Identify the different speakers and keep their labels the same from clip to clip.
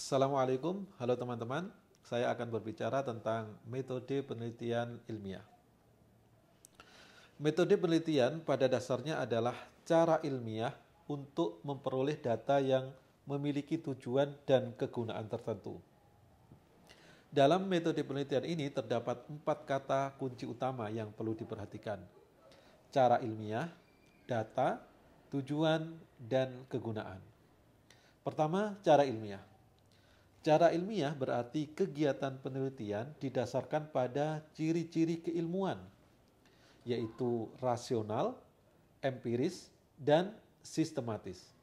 Speaker 1: Assalamualaikum, halo teman-teman. Saya akan berbicara tentang metode penelitian ilmiah. Metode penelitian pada dasarnya adalah cara ilmiah untuk memperoleh data yang memiliki tujuan dan kegunaan tertentu. Dalam metode penelitian ini terdapat 4 kata kunci utama yang perlu diperhatikan. Cara ilmiah, data, tujuan, dan kegunaan. Pertama, cara ilmiah. Cara ilmiah berarti kegiatan penelitian didasarkan pada ciri-ciri keilmuan, yaitu rasional, empiris, dan sistematis.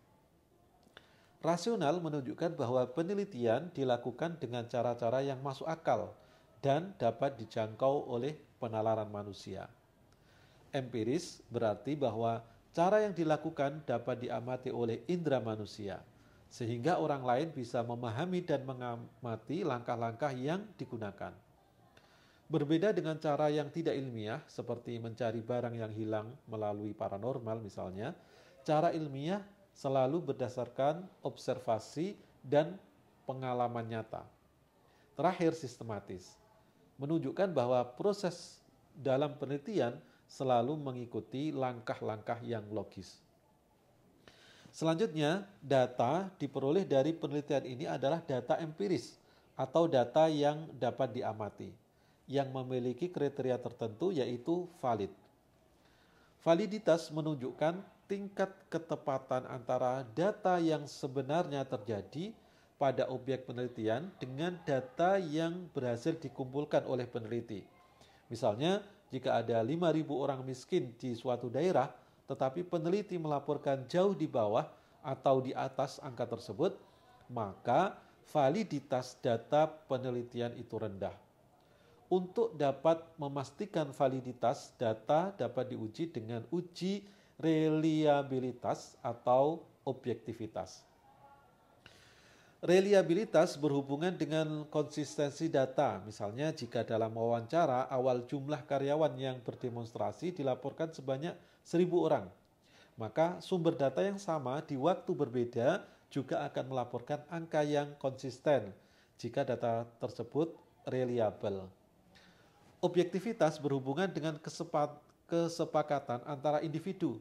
Speaker 1: Rasional menunjukkan bahwa penelitian dilakukan dengan cara-cara yang masuk akal dan dapat dijangkau oleh penalaran manusia. Empiris berarti bahwa cara yang dilakukan dapat diamati oleh indera manusia, sehingga orang lain bisa memahami dan mengamati langkah-langkah yang digunakan. Berbeda dengan cara yang tidak ilmiah, seperti mencari barang yang hilang melalui paranormal misalnya, cara ilmiah selalu berdasarkan observasi dan pengalaman nyata. Terakhir, sistematis. Menunjukkan bahwa proses dalam penelitian selalu mengikuti langkah-langkah yang logis. Selanjutnya, data diperoleh dari penelitian ini adalah data empiris atau data yang dapat diamati, yang memiliki kriteria tertentu yaitu valid. Validitas menunjukkan tingkat ketepatan antara data yang sebenarnya terjadi pada objek penelitian dengan data yang berhasil dikumpulkan oleh peneliti. Misalnya, jika ada 5.000 orang miskin di suatu daerah, tetapi peneliti melaporkan jauh di bawah atau di atas angka tersebut, maka validitas data penelitian itu rendah. Untuk dapat memastikan validitas data dapat diuji dengan uji reliabilitas atau objektivitas. Reliabilitas berhubungan dengan konsistensi data. Misalnya jika dalam wawancara awal jumlah karyawan yang berdemonstrasi dilaporkan sebanyak 1.000 orang, maka sumber data yang sama di waktu berbeda juga akan melaporkan angka yang konsisten jika data tersebut reliable. Objektivitas berhubungan dengan kesepakatan antara individu.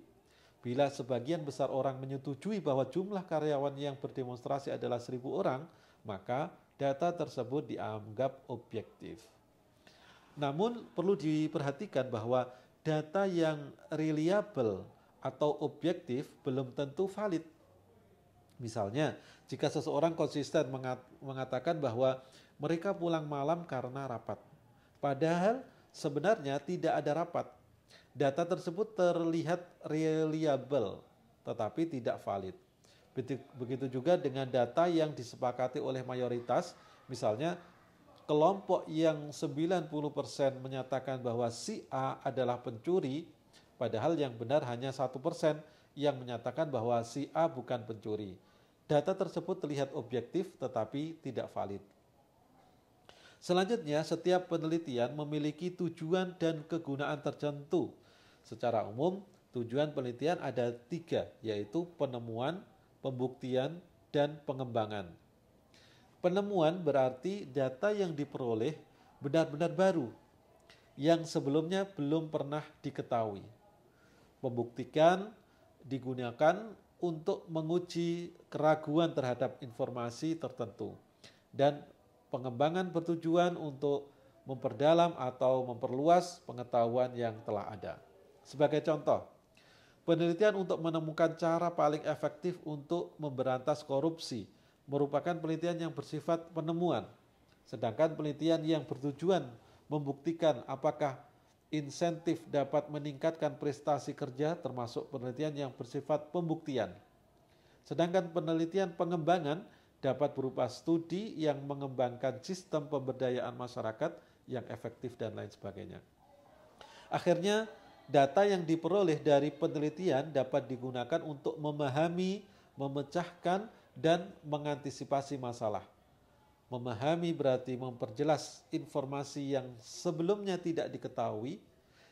Speaker 1: Bila sebagian besar orang menyetujui bahwa jumlah karyawan yang berdemonstrasi adalah 1.000 orang, maka data tersebut dianggap objektif. Namun perlu diperhatikan bahwa data yang reliable atau objektif belum tentu valid. Misalnya, jika seseorang konsisten mengatakan bahwa mereka pulang malam karena rapat, padahal sebenarnya tidak ada rapat. Data tersebut terlihat reliable, tetapi tidak valid. Begitu juga dengan data yang disepakati oleh mayoritas, misalnya kelompok yang 90% menyatakan bahwa si A adalah pencuri, padahal yang benar hanya 1% yang menyatakan bahwa si A bukan pencuri. Data tersebut terlihat objektif tetapi tidak valid. Selanjutnya, setiap penelitian memiliki tujuan dan kegunaan tertentu. Secara umum, tujuan penelitian ada 3, yaitu penemuan, pembuktian, dan pengembangan. Penemuan berarti data yang diperoleh benar-benar baru, yang sebelumnya belum pernah diketahui. Membuktikan digunakan untuk menguji keraguan terhadap informasi tertentu, dan pengembangan bertujuan untuk memperdalam atau memperluas pengetahuan yang telah ada. Sebagai contoh, penelitian untuk menemukan cara paling efektif untuk memberantas korupsi merupakan penelitian yang bersifat penemuan. Sedangkan penelitian yang bertujuan membuktikan apakah insentif dapat meningkatkan prestasi kerja termasuk penelitian yang bersifat pembuktian. Sedangkan penelitian pengembangan dapat berupa studi yang mengembangkan sistem pemberdayaan masyarakat yang efektif dan lain sebagainya. Akhirnya, data yang diperoleh dari penelitian dapat digunakan untuk memahami, memecahkan, dan mengantisipasi masalah. Memahami berarti memperjelas informasi yang sebelumnya tidak diketahui.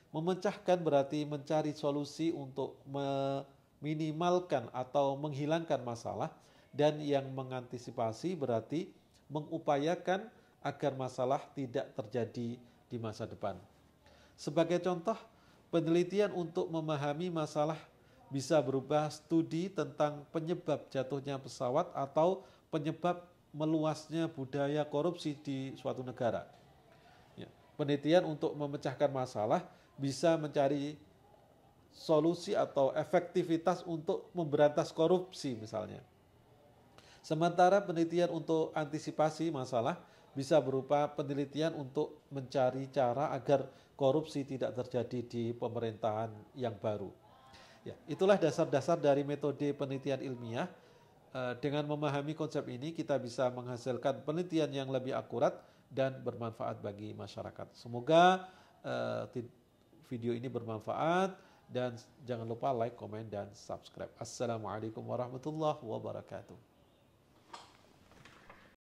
Speaker 1: Memecahkan berarti mencari solusi untuk meminimalkan atau menghilangkan masalah. dan yang mengantisipasi berarti mengupayakan agar masalah tidak terjadi di masa depan. Sebagai contoh, penelitian untuk memahami masalah bisa berupa studi tentang penyebab jatuhnya pesawat atau penyebab meluasnya budaya korupsi di suatu negara. Ya, penelitian untuk memecahkan masalah bisa mencari solusi atau efektivitas untuk memberantas korupsi misalnya. Sementara penelitian untuk antisipasi masalah bisa berupa penelitian untuk mencari cara agar korupsi tidak terjadi di pemerintahan yang baru. Ya, itulah dasar-dasar dari metode penelitian ilmiah. Dengan memahami konsep ini, kita bisa menghasilkan penelitian yang lebih akurat dan bermanfaat bagi masyarakat. Semoga video ini bermanfaat dan jangan lupa like, komen, dan subscribe. Assalamualaikum warahmatullahi wabarakatuh.